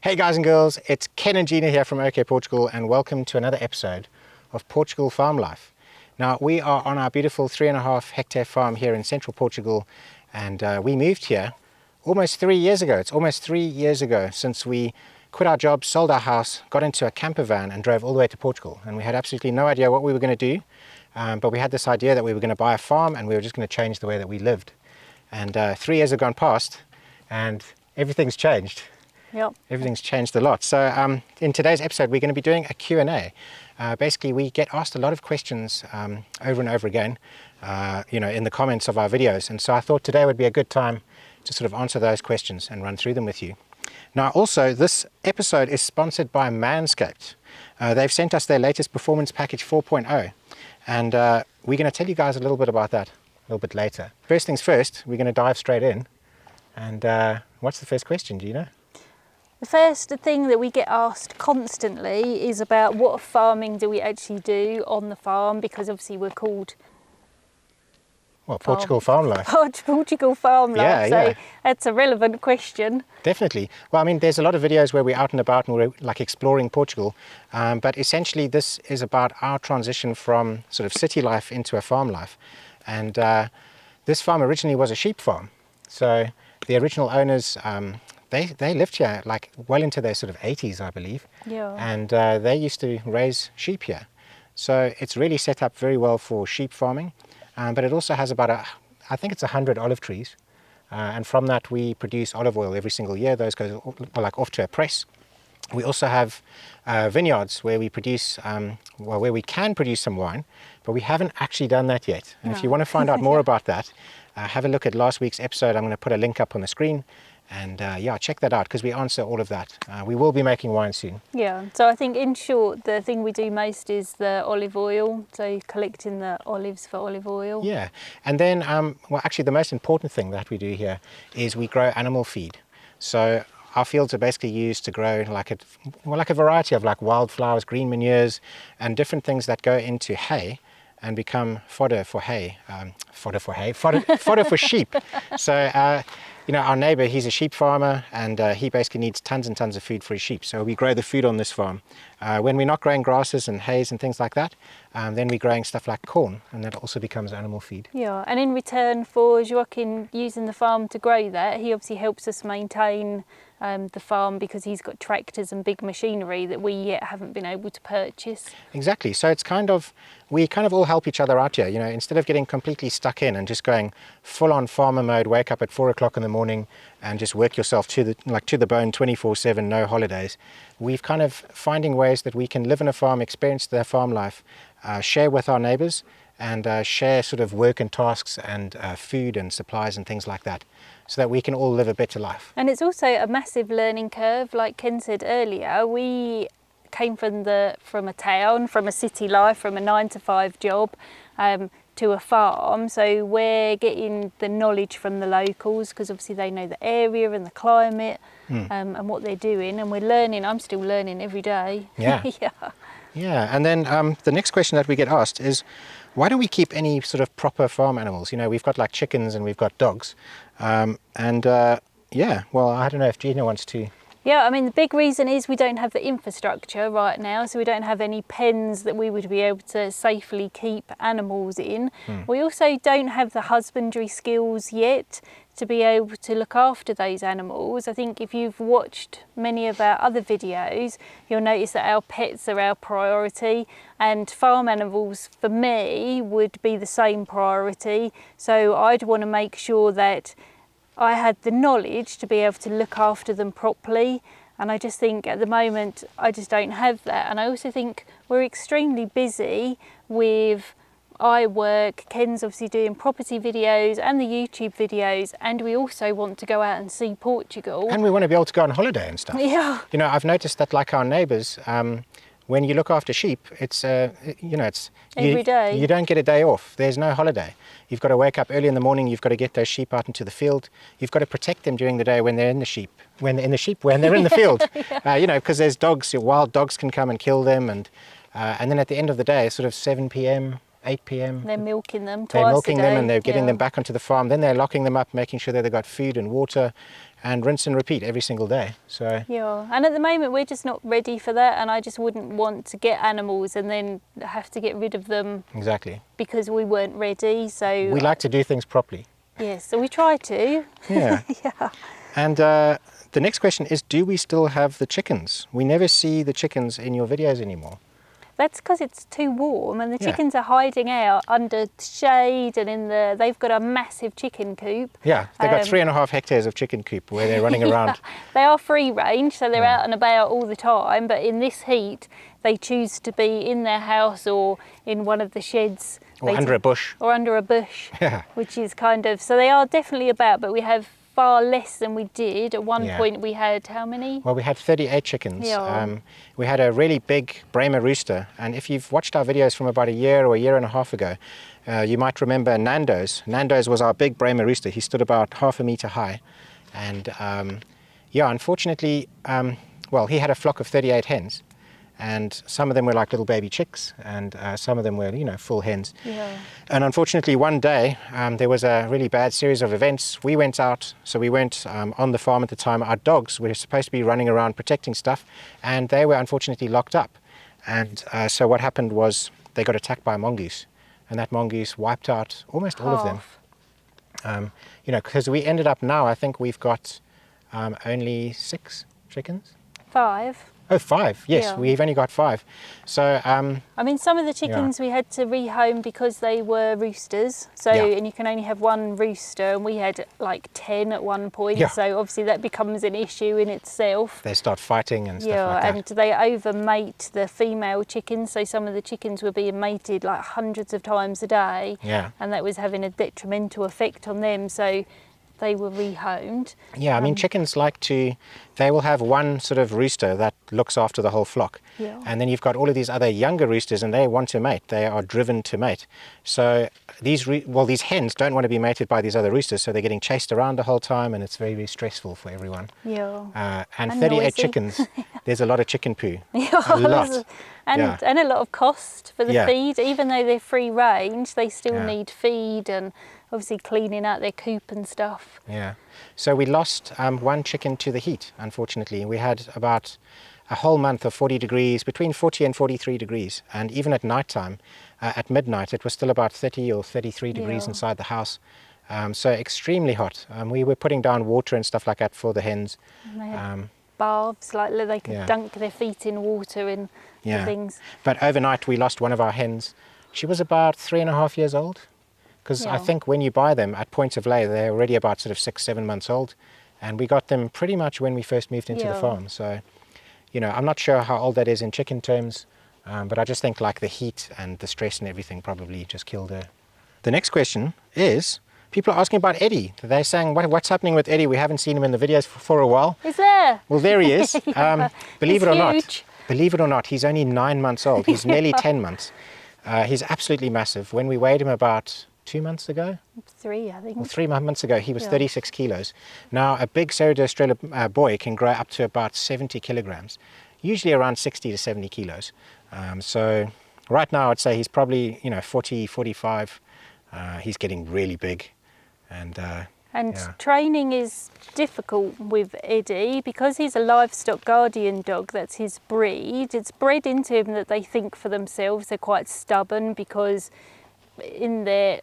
Hey guys and girls, it's Ken and Gina here from OK Portugal, and welcome to another episode of Portugal Farm Life. Now we are on our beautiful 3.5 hectare farm here in Central Portugal, and we moved here almost 3 years ago. It's almost 3 years ago since we quit our job, sold our house, got into a camper van and drove all the way to Portugal. And we had absolutely no idea what we were going to do, but we had this idea that we were going to buy a farm and we were just going to change the way that we lived. And 3 years have gone past and everything's changed. Yep. Everything's changed a lot. So in today's episode, we're going to be doing a Q&A. Basically, we get asked a lot of questions over and over again, in the comments of our videos. And so I thought today would be a good time to sort of answer those questions and run through them with you. Now, also, this episode is sponsored by Manscaped. They've sent us their latest Performance Package 4.0. And we're going to tell you guys a little bit about that a little bit later. First things first, we're going to dive straight in. And what's the first question, Gina? The first thing that we get asked constantly is about what farming do we actually do on the farm, because obviously we're called Portugal Farm Life. Portugal Farm Life, Yeah. That's a relevant question. Definitely. Well, I mean, there's a lot of videos where we're out and about and we're like exploring Portugal, but essentially this is about our transition from sort of city life into a farm life. And this farm originally was a sheep farm. So the original owners, they lived here like well into their sort of 80s, I believe. Yeah. And they used to raise sheep here. So it's really set up very well for sheep farming. But it also has about I think it's 100 olive trees. And from that we produce olive oil every single year. Those go like off to a press. We also have vineyards where we produce, where we can produce some wine, but we haven't actually done that yet. And if you want to find out more about that, have a look at last week's episode. I'm going to put a link up on the screen. And check that out, because we answer all of that. We will be making wine soon. Yeah, so I think in short, the thing we do most is the olive oil, so collecting the olives for olive oil. Yeah, and then, actually the most important thing that we do here is we grow animal feed. So our fields are basically used to grow like a variety of like wildflowers, green manures, and different things that go into hay and become fodder for hay, fodder for sheep. So, our neighbor, he's a sheep farmer, and he basically needs tons and tons of food for his sheep. So we grow the food on this farm. When we're not growing grasses and hays and things like that, then we're growing stuff like corn, and that also becomes animal feed. Yeah, and in return for Joaquin using the farm to grow that, he obviously helps us maintain the farm, because he's got tractors and big machinery that we yet haven't been able to purchase. Exactly. So it's we kind of all help each other out here. Instead of getting completely stuck in and just going full on farmer mode, wake up at 4 o'clock in the morning and just work yourself to the bone 24/7, no holidays. We've kind of finding ways that we can live in a farm, experience their farm life, share with our neighbors, and share sort of work and tasks and food and supplies and things like that, so that we can all live a better life. And it's also a massive learning curve. Like Ken said earlier, we came from a town, from a city life, from a 9-to-5 job, to a farm. So we're getting the knowledge from the locals, because obviously they know the area and the climate and what they're doing. And we're learning. I'm still learning every day. Yeah. Yeah. And then the next question that we get asked is, why don't we keep any sort of proper farm animals? We've got like chickens and we've got dogs. Well, I don't know if Gina wants to. Yeah, I mean, the big reason is we don't have the infrastructure right now, so we don't have any pens that we would be able to safely keep animals in. We also don't have the husbandry skills yet to be able to look after those animals. I think if you've watched many of our other videos, you'll notice that our pets are our priority, and farm animals for me would be the same priority. So I'd want to make sure that I had the knowledge to be able to look after them properly, and I just think at the moment I just don't have that. And I also think we're extremely busy with work. Ken's obviously doing property videos and the YouTube videos, and we also want to go out and see Portugal. And we want to be able to go on holiday and stuff. Yeah. I've noticed that like our neighbours, when you look after sheep, it's every day. You don't get a day off. There's no holiday. You've got to wake up early in the morning. You've got to get those sheep out into the field. You've got to protect them during the day when they're in the when they're in the field. Yeah. Because there's dogs. Wild dogs can come and kill them, and then at the end of the day, sort of 7 p.m. 8 p.m. They're milking them twice They're milking a day. them and they're getting them back onto the farm. Then they're locking them up, making sure that they've got food and water. and rinse and repeat every single day. So yeah, and at the moment we're just not ready for that, and I just wouldn't want to get animals and then have to get rid of them exactly. because we weren't ready. So We like to do things properly. yes, so we try to. Yeah. Yeah. And the next question is, do we still have the chickens? We never see the chickens in your videos anymore. That's because it's too warm, and the Yeah. chickens are hiding out under shade, and they've got a massive chicken coop. Yeah, they've got 3.5 hectares of chicken coop where they're running around. They are free range, so they're Yeah. out and about all the time, but in this heat they choose to be in their house or in one of the sheds. Or under a bush. Or under a bush, Yeah. which is kind of, so they are definitely about, but we have far less than we did. At one Yeah. point we had how many? Well, we had 38 chickens. Yeah. We had a really big Bremer rooster, and if you've watched our videos from about a year or a year and a half ago, you might remember Nando's. Nando's was our big Bremer rooster. He stood about 1/2 meter high, and yeah, unfortunately, well, he had a flock of 38 hens, and some of them were like little baby chicks, and some of them were, you know, full hens. Yeah. And unfortunately, one day there was a really bad series of events. We went out, so we weren't on the farm at the time. Our dogs were supposed to be running around protecting stuff, and they were unfortunately locked up. And so what happened was they got attacked by a mongoose, and that mongoose wiped out almost all of them. You know, because we ended up now, I think we've got only 6 chickens. 5. Oh, 5, yes, Yeah. we've only got 5. So, I mean, some of the chickens we had to rehome because they were roosters. So, Yeah. and you can only have one rooster, and we had like 10 at one point. Yeah. So obviously that becomes an issue in itself. they start fighting and stuff Yeah, like that. and they overmate the female chickens. So some of the chickens were being mated like hundreds of times a day. Yeah. And that was having a detrimental effect on them. So they were rehomed. Yeah, I mean, chickens like to, they will have one sort of rooster that looks after the whole flock. Yeah. And then you've got all of these other younger roosters, and they want to mate. They are driven to mate. So these hens don't want to be mated by these other roosters, so they're getting chased around the whole time, and it's very, very stressful for everyone. Yeah. And And 38 noisy. chickens, there's a lot of chicken poo. Yeah, A lot. and Yeah. and a lot of cost for the Yeah. feed. Even though they're free range, they still Yeah. need feed and obviously cleaning out their coop and stuff. Yeah. So we lost one chicken to the heat, unfortunately. We had about a whole month of 40 degrees, between 40 and 43 degrees. And even at night time, at midnight, it was still about 30 or 33 degrees Yeah. inside the house. So extremely hot. We were putting down water and stuff like that for the hens. And they had baths, like they could Yeah. dunk their feet in water and Yeah. things. But overnight, we lost one of our hens. She was about 3.5 years old. Because I Yeah. think when you buy them at points of lay, they're already about sort of 6-7 months old. And we got them pretty much when we first moved into the Yeah. farm. So, you know, I'm not sure how old that is in chicken terms, but I just think like the heat and the stress and everything probably just killed her. The next question is, people are asking about Eddie. They're saying, what's happening with Eddie? We haven't seen him in the videos for a while. Is there? Well, there he is. Believe it or huge. believe it or not, he's only 9 months old. He's nearly 10 months. He's absolutely massive. When we weighed him about 2 months ago, 3, I think. or 3 months ago, he was Yeah. 36 kilos. Now, a big Cerro de Estrella boy can grow up to about 70 kilograms, usually around 60 to 70 kilos. So right now, I'd say he's probably, 40, 45. He's getting really big. And yeah. Training is difficult with Eddie because he's a livestock guardian dog. That's his breed. It's bred into him that they think for themselves. They're quite stubborn because in their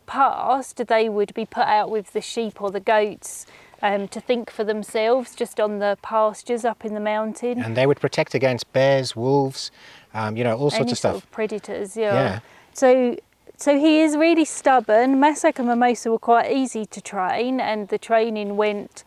past, they would be put out with the sheep or the goats to think for themselves, just on the pastures up in the mountain. And they would protect against bears, wolves, all sorts Any of stuff. sort of predators, Yeah. So he is really stubborn. Masak and Mimosa were quite easy to train, and the training went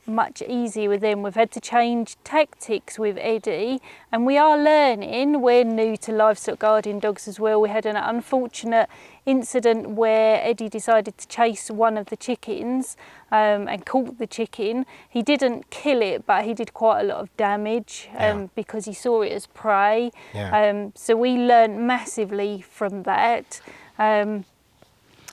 much easier with them. We've had to change tactics with Eddie, and we are learning. We're new to livestock guardian dogs as well. We had an unfortunate incident where Eddie decided to chase one of the chickens and caught the chicken. He didn't kill it, but he did quite a lot of damage because he saw it as prey. Yeah. So we learned massively from that.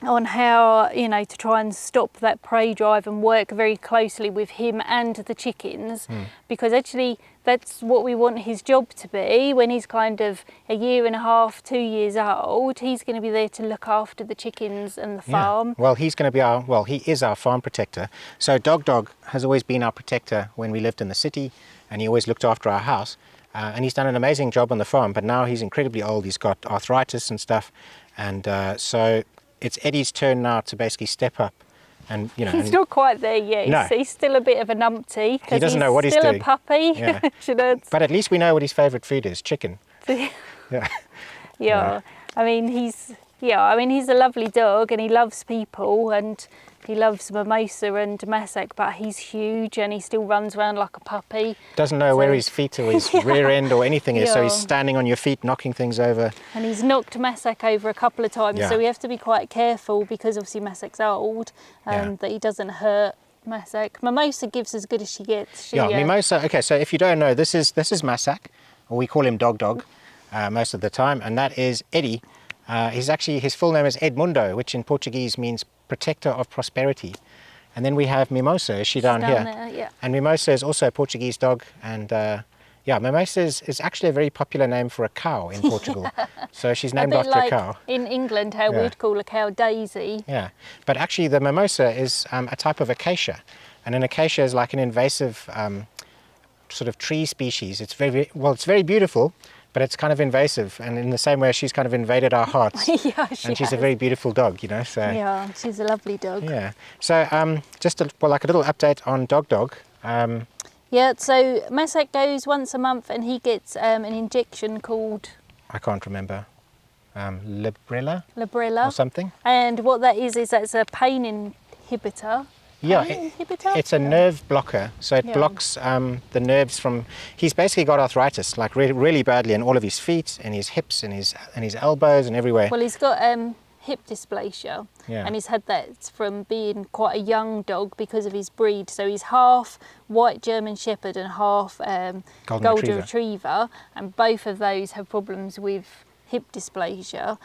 on how, you know, to try and stop that prey drive and work very closely with him and the chickens, because actually that's what we want his job to be. When he's kind of 1.5 years, 2 years old, he's going to be there to look after the chickens and the farm. Well, he's going to be he is our farm protector. So Dog has always been our protector when we lived in the city, and he always looked after our house. And he's done an amazing job on the farm, but now he's incredibly old. He's got arthritis and stuff, and so it's Eddie's turn now to basically step up. And you know, he's not quite there yet. No. He's still a bit of a numpty. He doesn't know what he's still doing. a puppy. Yeah. But at least we know what his favourite food is: chicken. Yeah. Yeah. I mean, he's a lovely dog, and he loves people, and he loves Mimosa and Masak, but he's huge and he still runs around like a puppy. Doesn't know where his feet or his rear end or anything is, so he's standing on your feet, knocking things over. And he's knocked Masak over a couple of times, so we have to be quite careful, because obviously Masak's old, that he doesn't hurt Masak. Mimosa gives as good as she gets. Mimosa, okay, so if you don't know, this is Masak, or we call him Dog, most of the time, and that is Eddie. His full name is Edmundo, which in Portuguese means protector of prosperity. And then we have Mimosa, she's down here. There, and Mimosa is also a Portuguese dog, and Mimosa is actually a very popular name for a cow in Portugal. So she's named after a cow. In England, how we'd call a cow Daisy. Yeah, but actually the Mimosa is a type of acacia, and an acacia is like an invasive sort of tree species. It's very beautiful, but it's kind of invasive, and in the same way she's kind of invaded our hearts. She's a very beautiful dog, you know. So yeah, she's a lovely dog. Yeah. So just like a little update on Dog. Yeah. So Masak goes once a month, and he gets an injection called, I can't remember, Librela or something. And what that is that's a pain inhibitor. It's a nerve blocker, so it blocks the nerves from. He's basically got arthritis, like really badly, in all of his feet, and his hips, and his elbows, and everywhere. Well, he's got hip dysplasia, and he's had that from being quite a young dog because of his breed. So he's half white German Shepherd and half Golden Retriever, and both of those have problems with hip dysplasia.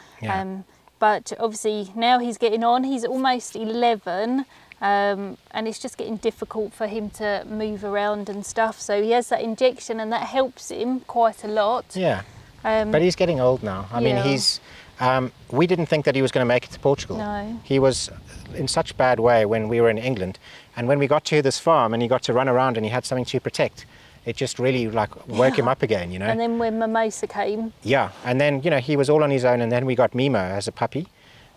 But obviously now he's getting on. He's almost 11. And it's just getting difficult for him to move around and stuff. So he has that injection, and that helps him quite a lot. Yeah, but he's getting old now. I mean, we didn't think that he was going to make it to Portugal. No. He was in such bad way when we were in England. And when we got to this farm and he got to run around and he had something to protect, it just really woke him up again, you know. And then when Mimosa came. Yeah, and then, he was all on his own, and then we got Mimo as a puppy,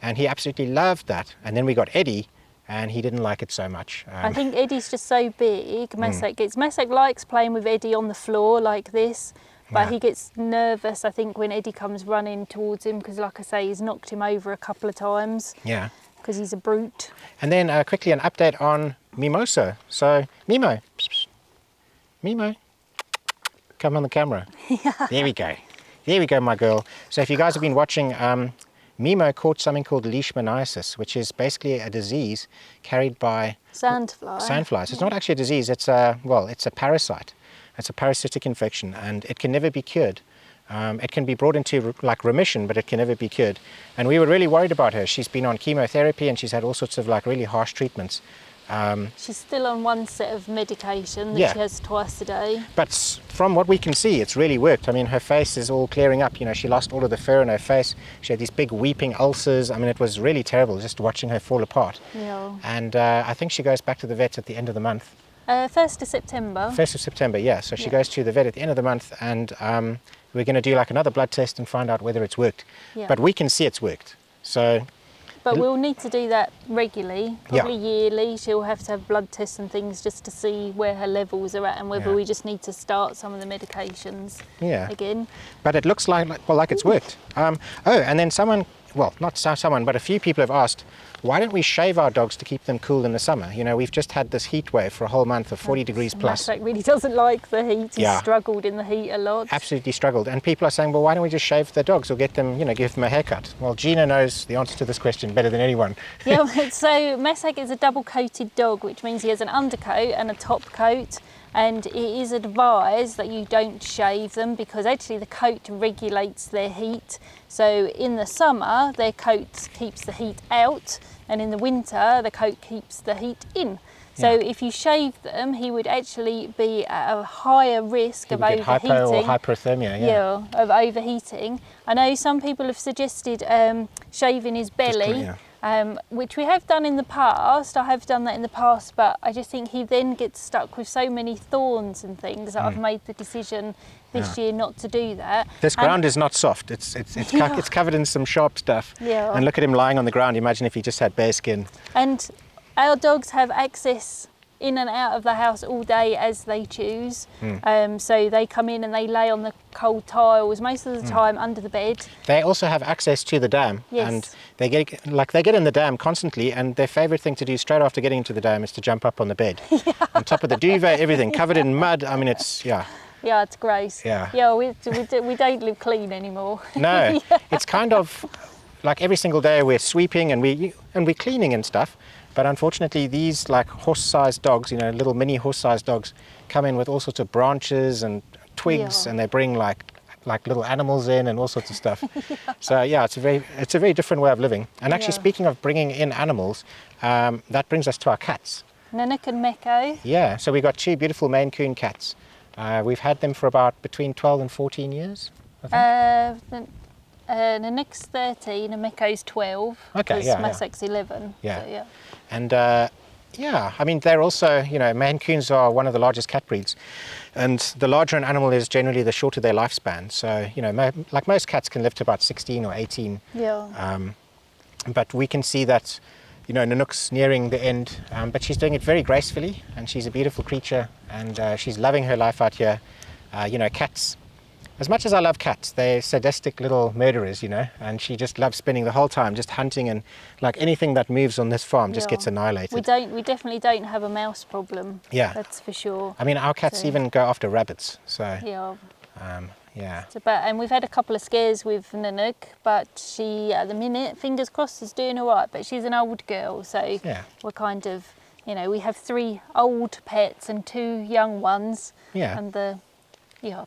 and he absolutely loved that. And then we got Eddie, and he didn't like it so much. I think Eddie's just so big. Masak likes playing with Eddie on the floor like this, but he gets nervous, I think, when Eddie comes running towards him, because like I say, he's knocked him over a couple of times. Yeah. Because he's a brute. And then quickly an update on Mimosa. So Mimo, come on the camera. There we go, my girl. So if you guys have been watching, Mimo caught something called leishmaniasis, which is basically a disease carried by sandflies. It's not actually a disease. It's a parasite. It's a parasitic infection, and it can never be cured. It can be brought into remission, but it can never be cured. And we were really worried about her. She's been on chemotherapy, and she's had all sorts of really harsh treatments. She's still on one set of medication that she has twice a day. But from what we can see, it's really worked. I mean, her face is all clearing up. She lost all of the fur on her face. She had these big weeping ulcers. I mean, it was really terrible just watching her fall apart. Yeah. And I think she goes back to the vet at the end of the month. 1st of September. 1st of September, yeah. So she goes to the vet at the end of the month, and we're going to do another blood test and find out whether it's worked. Yeah. But we can see it's worked. So. But we'll need to do that regularly, probably yearly. She'll have to have blood tests and things just to see where her levels are at, and whether we just need to start some of the medications again. But it looks like it's worked. And then but a few people have asked, why don't we shave our dogs to keep them cool in the summer? We've just had this heat wave for a whole month of 40 degrees plus. Masak really doesn't like the heat. He's struggled in the heat a lot. Absolutely struggled. And people are saying, well, why don't we just shave the dogs or get them, give them a haircut? Well, Gina knows the answer to this question better than anyone. So Masak is a double-coated dog, which means he has an undercoat and a top coat. and it is advised that you don't shave them because actually the coat regulates their heat. So in the summer their coat keeps the heat out, and in the winter the coat keeps the heat in. So if you shave them, he would actually be at a higher risk of overheating. Hypo or hyperthermia, Yeah, of overheating. I know some people have suggested shaving his belly, which we have done in the past. I have done that in the past, but I just think he then gets stuck with so many thorns and things that I've made the decision this year not to do that. This ground is not soft. It's covered in some sharp stuff. Yeah. And look at him lying on the ground. Imagine if he just had bare skin. And our dogs have access in and out of the house all day as they choose. So they come in and they lay on the cold tiles most of the time under the bed. They also have access to the dam, and they get in the dam constantly, and their favorite thing to do straight after getting into the dam is to jump up on the bed. On top of the duvet, everything covered in mud. I mean, it's Yeah, it's gross. Yeah. We don't live clean anymore. No, it's kind of like every single day we're sweeping and we're cleaning and stuff. But unfortunately, these like horse-sized dogs, little mini horse-sized dogs, come in with all sorts of branches and twigs, and they bring like little animals in and all sorts of stuff. So it's a very different way of living. And actually, speaking of bringing in animals, that brings us to our cats. Nanook and Mecco. Yeah, so we've got two beautiful Maine Coon cats. We've had them for about between 12 and 14 years, I think. Nanook's 13 and Mecco's 12. Okay, Massack's 11. Yeah. So, And I mean, they're also, Maine Coons are one of the largest cat breeds. And the larger an animal is, generally the shorter their lifespan. So, like most cats can live to about 16 or 18. Yeah. But we can see that, Nanook's nearing the end, but she's doing it very gracefully, and she's a beautiful creature, and she's loving her life out here. Cats, as much as I love cats, they're sadistic little murderers, and she just loves spending the whole time just hunting, and like anything that moves on this farm just gets annihilated. We definitely don't have a mouse problem. Yeah. That's for sure. I mean, our cats even go after rabbits, so. Yeah. And we've had a couple of scares with Nanook, but she, at the minute, fingers crossed, is doing all right. But she's an old girl, so we're kind of, we have 3 old pets and 2 young ones. Yeah. And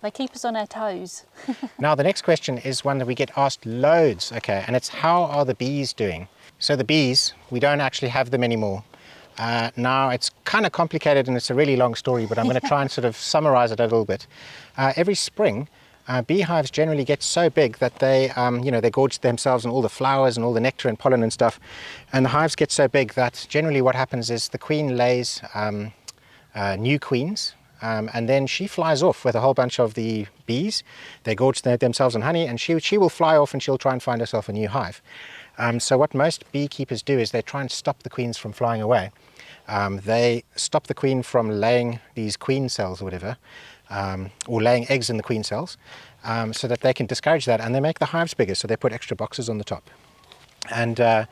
they keep us on our toes. Now, the next question is one that we get asked loads, okay, and it's how are the bees doing? So the bees, we don't actually have them anymore. Now, it's kind of complicated and it's a really long story, but I'm going to try and sort of summarize it a little bit. Every spring, beehives generally get so big that they, they gorge themselves on all the flowers and all the nectar and pollen and stuff. And the hives get so big that generally what happens is the queen lays new queens. And then she flies off with a whole bunch of the bees. They gorge themselves on honey, and she will fly off and she'll try and find herself a new hive. So what most beekeepers do is they try and stop the queens from flying away. They stop the queen from laying these queen cells or whatever, or laying eggs in the queen cells, so that they can discourage that, and they make the hives bigger, so they put extra boxes on the top. And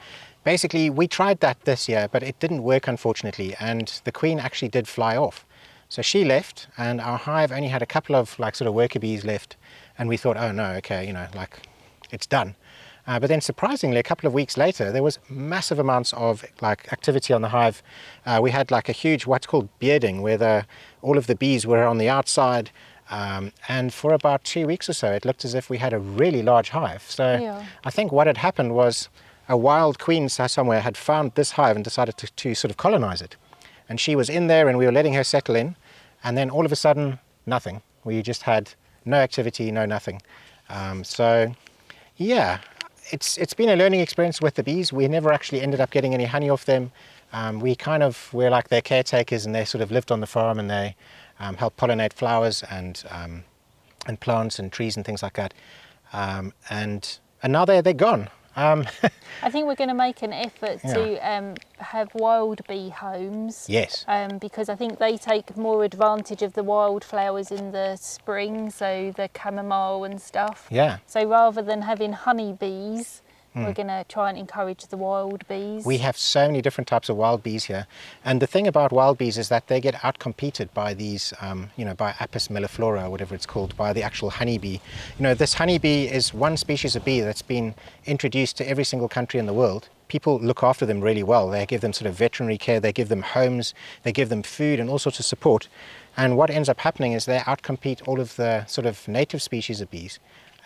basically we tried that this year, but it didn't work, unfortunately, and the queen actually did fly off. So she left, and our hive only had a couple of sort of worker bees left, and we thought, oh no, okay, it's done. But then surprisingly, a couple of weeks later, there was massive amounts of activity on the hive. We had a huge, what's called bearding, where all of the bees were on the outside, and for about 2 weeks or so, it looked as if we had a really large hive. So I think what had happened was a wild queen somewhere had found this hive and decided to sort of colonize it. And she was in there and we were letting her settle in, and then all of a sudden, nothing. We just had no activity, no nothing. It's been a learning experience with the bees. We never actually ended up getting any honey off them. We're like their caretakers, and they sort of lived on the farm, and they help pollinate flowers and plants and trees and things like that. And now they're gone. I think we're going to make an effort to have wild bee homes. Yes. Because I think they take more advantage of the wildflowers in the spring, so the chamomile and stuff. Yeah. So rather than having honey bees, we're going to try and encourage the wild bees. We have so many different types of wild bees here. And the thing about wild bees is that they get outcompeted by these, by Apis melliflora, or whatever it's called, by the actual honeybee. This honeybee is one species of bee that's been introduced to every single country in the world. people look after them really well. They give them sort of veterinary care, they give them homes, they give them food and all sorts of support. And what ends up happening is they outcompete all of the sort of native species of bees.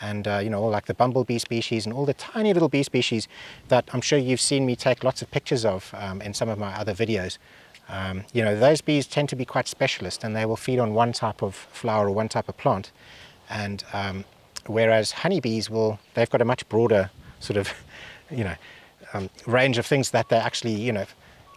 And all like the bumblebee species and all the tiny little bee species that I'm sure you've seen me take lots of pictures of in some of my other videos. Those bees tend to be quite specialist, and they will feed on one type of flower or one type of plant. And whereas honeybees they've got a much broader sort of, range of things that they actually,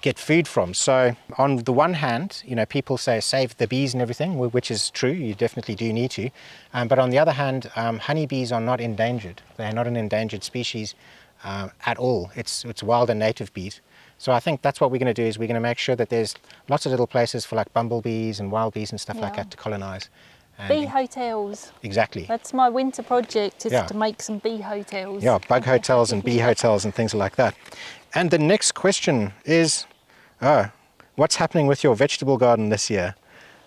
get food from. So on the one hand, people say save the bees and everything, which is true, you definitely do need to. But on the other hand, honeybees are not endangered. They're not an endangered species at all. It's wild and native bees. So I think that's what we're going to do, is we're going to make sure that there's lots of little places for like bumblebees and wild bees and stuff like that to colonize. Bee hotels. Exactly. That's my winter project, is to make some bee hotels. Yeah, bug hotels and bee hotels and things like that. And the next question is, what's happening with your vegetable garden this year?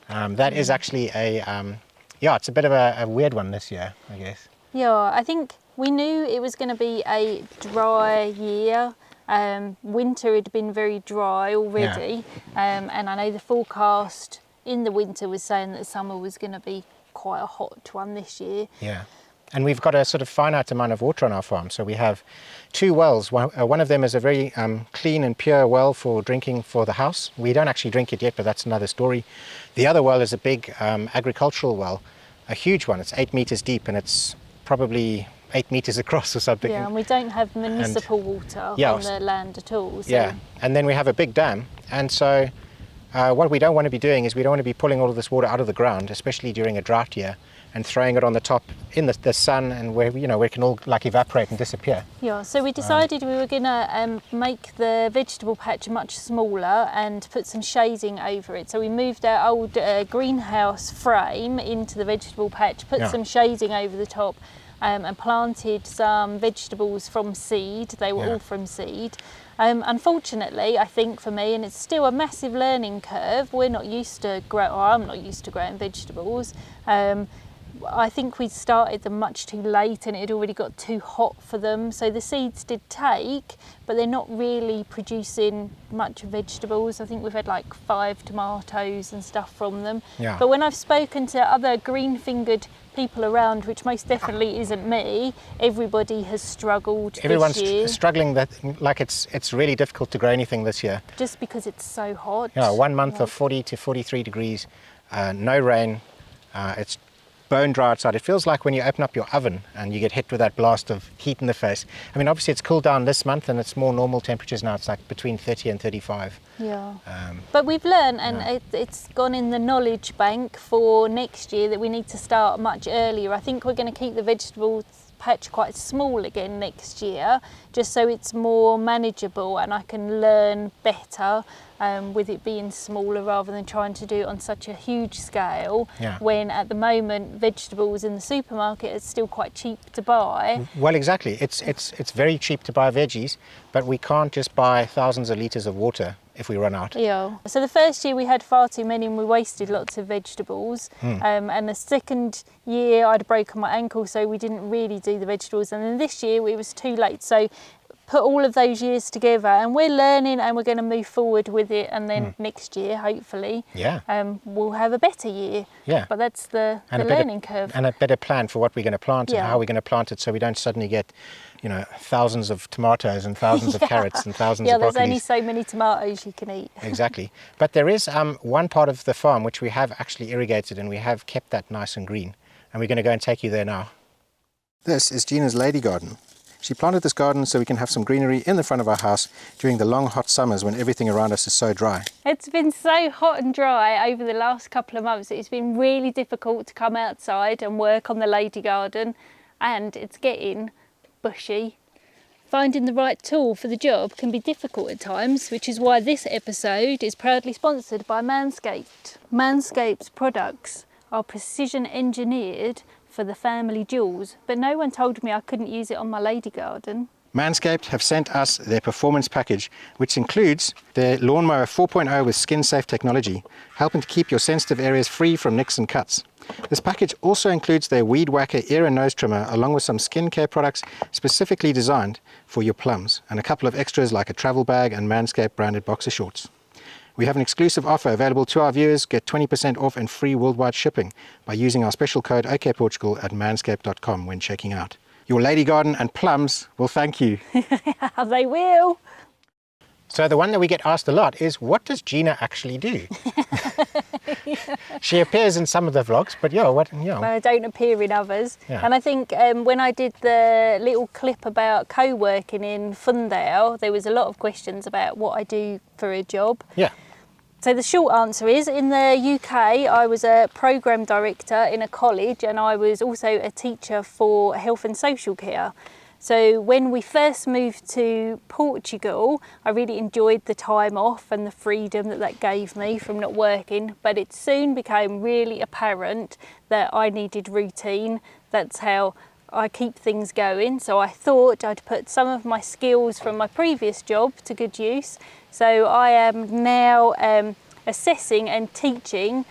That is actually it's a bit of a weird one this year, I guess. Yeah, I think we knew it was going to be a dry year. Winter had been very dry already, and I know the forecast in the winter was saying that summer was going to be quite a hot one this year. Yeah, and we've got a sort of finite amount of water on our farm. So we have 2 wells. One of them is a very clean and pure well for drinking for the house. We don't actually drink it yet, but that's another story. The other well is a big agricultural well, a huge one. It's 8 meters deep, and it's probably 8 meters across or something. Yeah, and we don't have municipal water on the land at all. So. Yeah, and then we have a big dam, and so what we don't want to be doing is we don't want to be pulling all of this water out of the ground, especially during a drought year, and throwing it on the top in the sun, and where it can all like evaporate and disappear. Yeah, so we decided we were going to make the vegetable patch much smaller and put some shading over it. So we moved our old greenhouse frame into the vegetable patch, put some shading over the top, and planted some vegetables from seed. They were all from seed. Unfortunately, I think for me, and it's still a massive learning curve, I'm not used to growing vegetables. I think we started them much too late, and it had already got too hot for them. So the seeds did take, but they're not really producing much vegetables. I think we've had like 5 tomatoes and stuff from them. Yeah. But when I've spoken to other green-fingered people around, which most definitely isn't me, everybody has struggled. Everyone's this year. Struggling, that like it's really difficult to grow anything this year. Just because it's so hot. Yeah, 1 month of 40 to 43 degrees, no rain, it's bone dry outside. It feels like when you open up your oven and you get hit with that blast of heat in the face. I mean, obviously it's cooled down this month and it's more normal temperatures now. It's like between 30 and 35. Yeah. But we've learned, and it's gone in the knowledge bank for next year, that we need to start much earlier. I think we're going to keep the vegetables patch quite small again next year, just so it's more manageable and I can learn better with it being smaller, rather than trying to do it on such a huge scale, when at the moment vegetables in the supermarket are still quite cheap to buy. Well, exactly. It's very cheap to buy veggies, but we can't just buy thousands of litres of water if we run out. Yeah. So the first year we had far too many and we wasted lots of vegetables. And the second year I'd broken my ankle, so we didn't really do the vegetables. And then this year it was too late. So put all of those years together, and we're learning, and we're going to move forward with it, and then next year hopefully we'll have a better year. But that's the learning curve, and a better plan for what we're going to plant and how we're going to plant it, so we don't suddenly get thousands of tomatoes and thousands of carrots and thousands of broccolis. There's only so many tomatoes you can eat. Exactly. But there is one part of the farm which we have actually irrigated, and we have kept that nice and green, and we're going to go and take you there now. This is Gina's lady garden. She planted this garden so we can have some greenery in the front of our house during the long hot summers when everything around us is so dry. It's been so hot and dry over the last couple of months. It's been really difficult to come outside and work on the lady garden, and it's getting bushy. Finding the right tool for the job can be difficult at times, which is why this episode is proudly sponsored by Manscaped. Manscaped's products are precision engineered for the family jewels, but no one told me I couldn't use it on my lady garden. Manscaped have sent us their performance package, which includes their Lawnmower 4.0 with skin-safe technology, helping to keep your sensitive areas free from nicks and cuts. This package also includes their Weed Whacker ear and nose trimmer, along with some skincare products specifically designed for your plums, and a couple of extras like a travel bag and Manscaped branded boxer shorts. We have an exclusive offer available to our viewers. Get 20% off and free worldwide shipping by using our special code OKPortugal at manscaped.com when checking out. Your lady garden and plums will thank you. They will. So the one that we get asked a lot is, what does Gina actually do? She appears in some of the vlogs, but Well, I don't appear in others. Yeah. And I think when I did the little clip about co-working in Fundale, there was a lot of questions about what I do for a job. Yeah. So the short answer is, in the UK, I was a programme director in a college, and I was also a teacher for health and social care. So when we first moved to Portugal, I really enjoyed the time off and the freedom that that gave me from not working, but it soon became really apparent that I needed routine. That's how I keep things going. So I thought I'd put some of my skills from my previous job to good use. So I am now assessing and teaching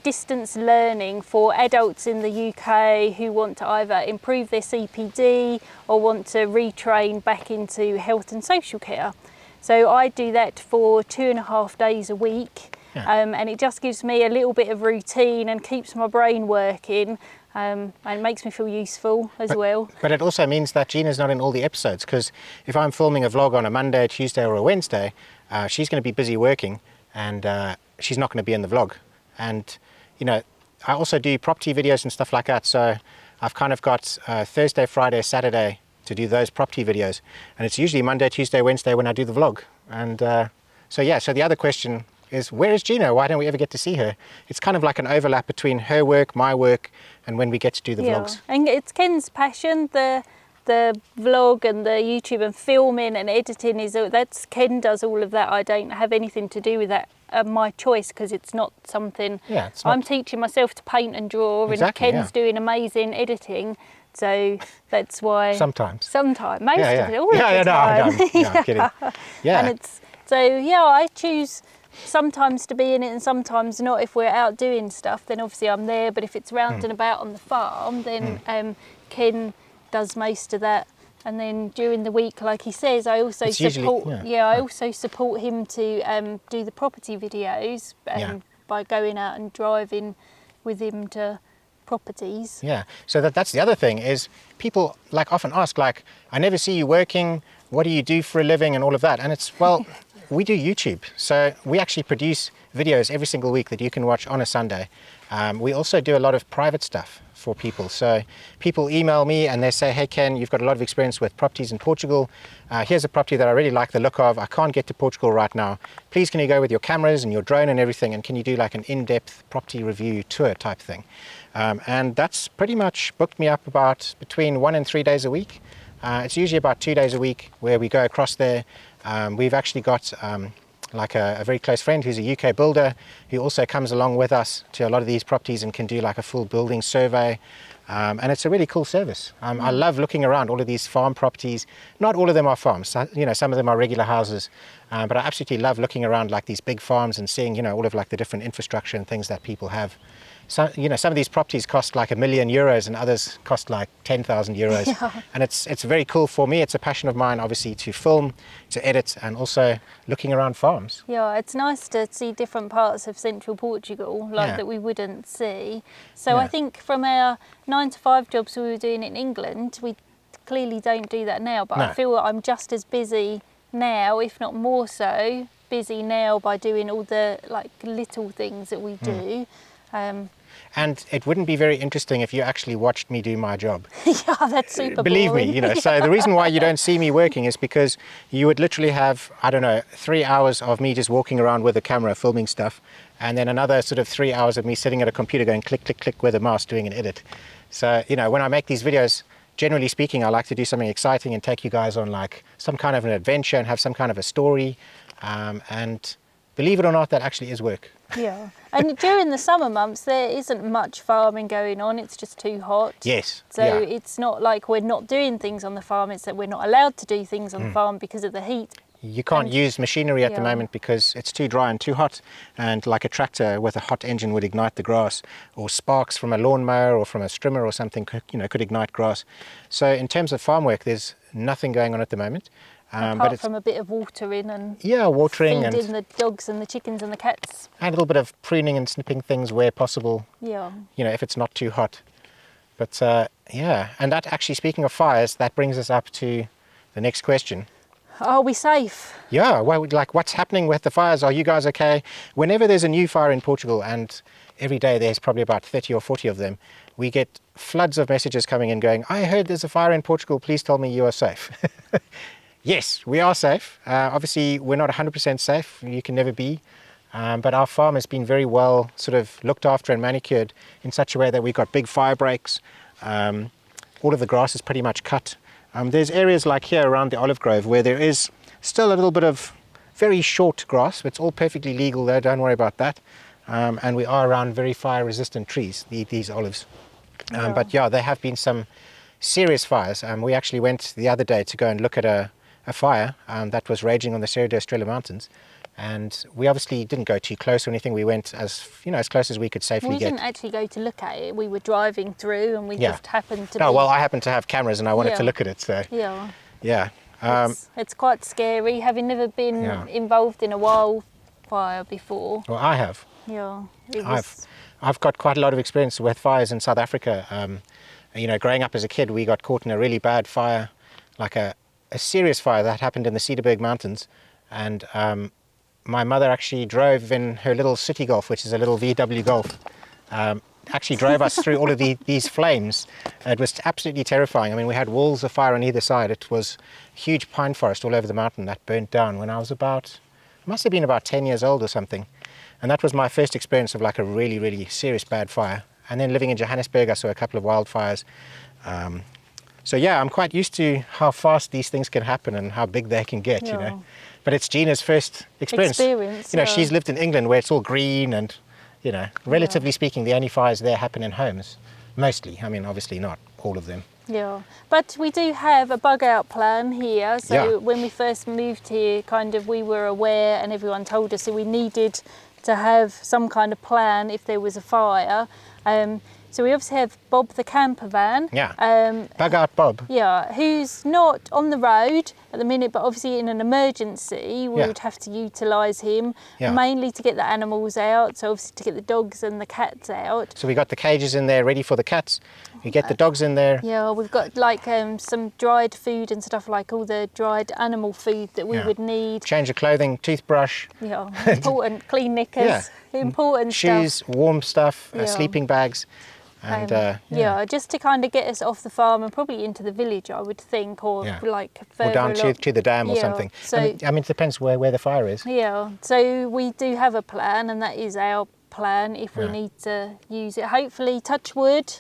distance learning for adults in the UK who want to either improve their CPD or want to retrain back into health and social care. So I do that for 2.5 days a week, and it just gives me a little bit of routine and keeps my brain working, and it makes me feel useful as well. But it also means that Gina's not in all the episodes, because if I'm filming a vlog on a Monday, Tuesday or a Wednesday, she's going to be busy working, and she's not going to be in the vlog. And I also do property videos and stuff like that, so I've kind of got Thursday, Friday, Saturday to do those property videos, and it's usually Monday, Tuesday, Wednesday when I do the vlog. And so the other question is, where is Gina? Why don't we ever get to see her? It's kind of like an overlap between her work, my work, and when we get to do the vlogs. And it's Ken's passion, the vlog and the YouTube and filming and editing that's Ken does all of that. I don't have anything to do with that. My choice, because it's not something I'm teaching myself to paint and draw, and Ken's doing amazing editing, so that's why sometimes most of it, all of the time. No, I'm kidding. And I choose sometimes to be in it and sometimes not. If we're out doing stuff, then obviously I'm there, but if it's round and about on the farm, then Ken does most of that. And then during the week, like he says, I also I also support him to do the property videos by going out and driving with him to properties. Yeah, so that's the other thing is, people often ask, I never see you working, what do you do for a living and all of that? And it's, well, we do YouTube. So we actually produce videos every single week that you can watch on a Sunday. We also do a lot of private stuff for people. So people email me and they say, hey Ken, you've got a lot of experience with properties in Portugal. Here's a property that I really like the look of. I can't get to Portugal right now. Please can you go with your cameras and your drone and everything, and can you do like an in-depth property review tour type thing? And that's pretty much booked me up about between 1 and 3 days a week. It's usually about 2 days a week where we go across there. We've actually got like a very close friend who's a UK builder who also comes along with us to a lot of these properties and can do like a full building survey. And it's a really cool service. I love looking around all of these farm properties. Not all of them are farms, some of them are regular houses, but I absolutely love looking around like these big farms and seeing, all of like the different infrastructure and things that people have. So, some of these properties cost like €1 million and others cost like 10,000 euros. Yeah. And it's very cool for me. It's a passion of mine, obviously, to film, to edit, and also looking around farms. Yeah, it's nice to see different parts of Central Portugal that we wouldn't see. So I think from our 9-to-5 jobs we were doing in England, we clearly don't do that now, but I feel that I'm just as busy now, if not more so, busy now by doing all the like little things that we do. And it wouldn't be very interesting if you actually watched me do my job. Yeah, that's super Believe boring. me, so the reason why you don't see me working is because you would literally have, 3 hours of me just walking around with a camera filming stuff, and then another sort of 3 hours of me sitting at a computer going click, click, click with a mouse doing an edit. So, when I make these videos, generally speaking, I like to do something exciting and take you guys on like some kind of an adventure and have some kind of a story. And believe it or not, that actually is work. Yeah, And during the summer months, there isn't much farming going on. It's just too hot. Yes. So it's not like we're not doing things on the farm. It's that we're not allowed to do things on the farm because of the heat. You can't use machinery at the moment because it's too dry and too hot, and like a tractor with a hot engine would ignite the grass, or sparks from a lawnmower or from a strimmer or something could ignite grass. So in terms of farm work, there's nothing going on at the moment. Apart from a bit of watering and watering feeding and the dogs and the chickens and the cats. and a little bit of pruning and snipping things where possible. Yeah. If it's not too hot. But and that actually, speaking of fires, that brings us up to the next question. Are we safe? Yeah, well, like, what's happening with the fires? Are you guys okay? Whenever there's a new fire in Portugal, and every day there's probably about 30 or 40 of them, we get floods of messages coming in going, I heard there's a fire in Portugal, please tell me you are safe. Yes, we are safe. Obviously, we're not 100% safe, you can never be. But our farm has been very well sort of looked after and manicured in such a way that we've got big fire breaks. All of the grass is pretty much cut. There's areas like here around the olive grove where there is still a little bit of very short grass. It's all perfectly legal there, don't worry about that. And we are around very fire resistant trees, these olives. But there have been some serious fires. We actually went the other day to go and look at a fire that was raging on the Serra da Estrela Mountains. And we obviously didn't go too close or anything. We went as close as we could safely get. We didn't actually go to look at it. We were driving through and we just happened to I happened to have cameras and I wanted to look at it. So it's quite scary, having never been involved in a wildfire before. Well, I have. Yeah. I've got quite a lot of experience with fires in South Africa. Growing up as a kid, we got caught in a really bad fire, like a serious fire that happened in the Cederberg Mountains. And my mother actually drove in her little city Golf, which is a little VW Golf, actually drove us through all of these flames. It was absolutely terrifying. I mean, we had walls of fire on either side. It was huge pine forest all over the mountain that burnt down when I was must have been about 10 years old or something. And that was my first experience of like a really, really serious bad fire. And then living in Johannesburg, I saw a couple of wildfires. So I'm quite used to how fast these things can happen and how big they can get, But it's Gina's first experience. She's lived in England where it's all green and, relatively speaking, the only fires there happen in homes, mostly. I mean, obviously not all of them. Yeah, but we do have a bug out plan here. So when we first moved here, we were aware and everyone told us that we needed to have some kind of plan if there was a fire. So we obviously have Bob the camper van. Bug out Bob. Who's not on the road at the minute, but obviously in an emergency we would have to utilise him, mainly to get the animals out, so obviously to get the dogs and the cats out. So we got the cages in there ready for the cats. You get the dogs in there. Yeah, we've got some dried food and stuff, like all the dried animal food that we would need. Change of clothing, toothbrush. Yeah, important, clean knickers, important shoes, stuff. warm stuff, sleeping bags. And just to kind of get us off the farm and probably into the village, I would think, or like further or down to the dam or something. So, I mean, it depends where the fire is. Yeah, so we do have a plan, and that is our plan if we need to use it. Hopefully, touch wood,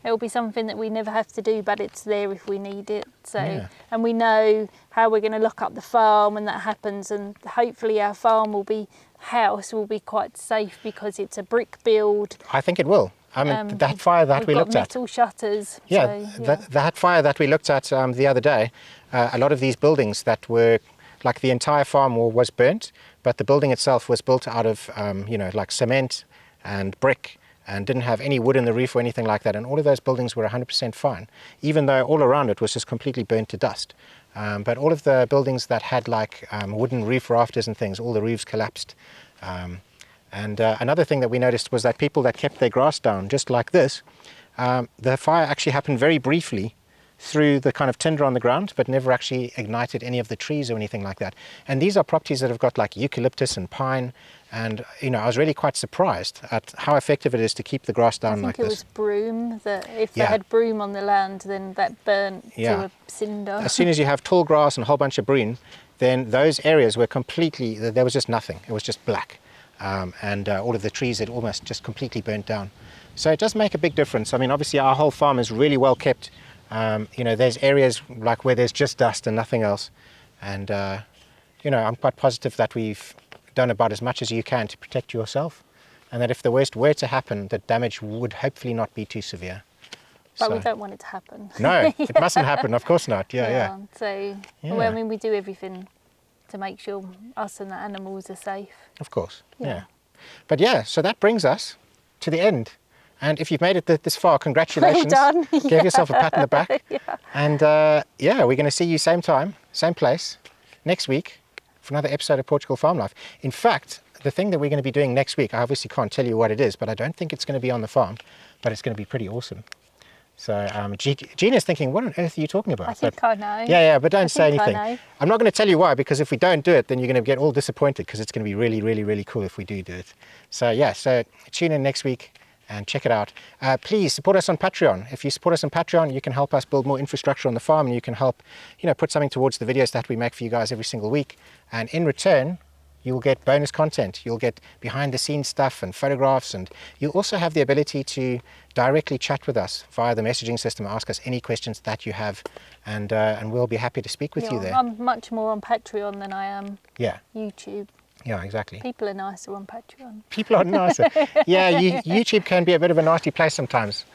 it'll be something that we never have to do, but it's there if we need it. So, and we know how we're going to lock up the farm when that happens, and hopefully our house will be quite safe because it's a brick build. I think it will. I mean, that fire that we looked at. Metal shutters. That fire that we looked at the other day, a lot of these buildings that were, like the entire farm was burnt, but the building itself was built out of, like cement and brick and didn't have any wood in the roof or anything like that. And all of those buildings were 100% fine, even though all around it was just completely burnt to dust. But all of the buildings that had like wooden roof rafters and things, all the roofs collapsed. And another thing that we noticed was that people that kept their grass down, just like this, the fire actually happened very briefly through the kind of tinder on the ground, but never actually ignited any of the trees or anything like that. And these are properties that have got like eucalyptus and pine. And, I was really quite surprised at how effective it is to keep the grass down like this. I think it was broom, that if they had broom on the land, then that burnt to a cinder. As soon as you have tall grass and a whole bunch of broom, then those areas were completely, there was just nothing. It was just black. And all of the trees had almost just completely burnt down. So it does make a big difference. I mean, obviously our whole farm is really well kept. There's areas like where there's just dust and nothing else. And, I'm quite positive that we've done about as much as you can to protect yourself and that if the worst were to happen, the damage would hopefully not be too severe. But we don't want it to happen. No, it mustn't happen, of course not. Yeah. So, Yeah. well, I mean, we do everything to make sure us and the animals are safe. Of course, yeah. But yeah, so that brings us to the end. And if you've made it this far, congratulations. Well done. Give yourself a pat on the back. Yeah. And yeah, we're going to see you same time, same place, next week for another episode of Portugal Farm Life. In fact, the thing that we're going to be doing next week, I obviously can't tell you what it is, but I don't think it's going to be on the farm, but it's going to be pretty awesome. So Gina's thinking, what on earth are you talking about? I think I know. Yeah, but don't say think I anything. know. I'm not going to tell you why, because if we don't do it, then you're going to get all disappointed, because it's going to be really, really, really cool if we do it. So yeah, so tune in next week and check it out. Please support us on Patreon. If you support us on Patreon, you can help us build more infrastructure on the farm, and you can help, put something towards the videos that we make for you guys every single week. And in return, you will get bonus content. You'll get behind the scenes stuff and photographs, and you'll also have the ability to directly chat with us via the messaging system, ask us any questions that you have, and we'll be happy to speak with you there. I'm much more on Patreon than I am YouTube. Yeah, exactly. People are nicer on Patreon. People are nicer. Yeah, YouTube can be a bit of a nasty place sometimes,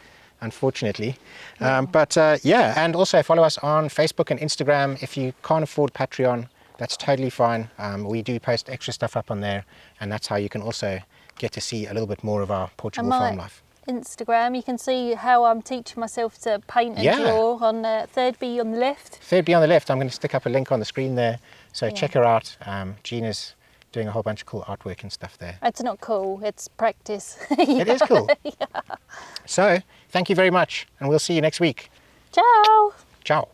unfortunately. But yeah, and also follow us on Facebook and Instagram. If you can't afford Patreon, that's totally fine. We do post extra stuff up on there, and that's how you can also get to see a little bit more of our Portugal farm life. Instagram, you can see how I'm teaching myself to paint and draw on 3rd-B on the left. 3rd-B on the left. I'm going to stick up a link on the screen there, so check her out. Gina's doing a whole bunch of cool artwork and stuff there. It's not cool, it's practice. It is cool. So, thank you very much, and we'll see you next week. Ciao. Ciao.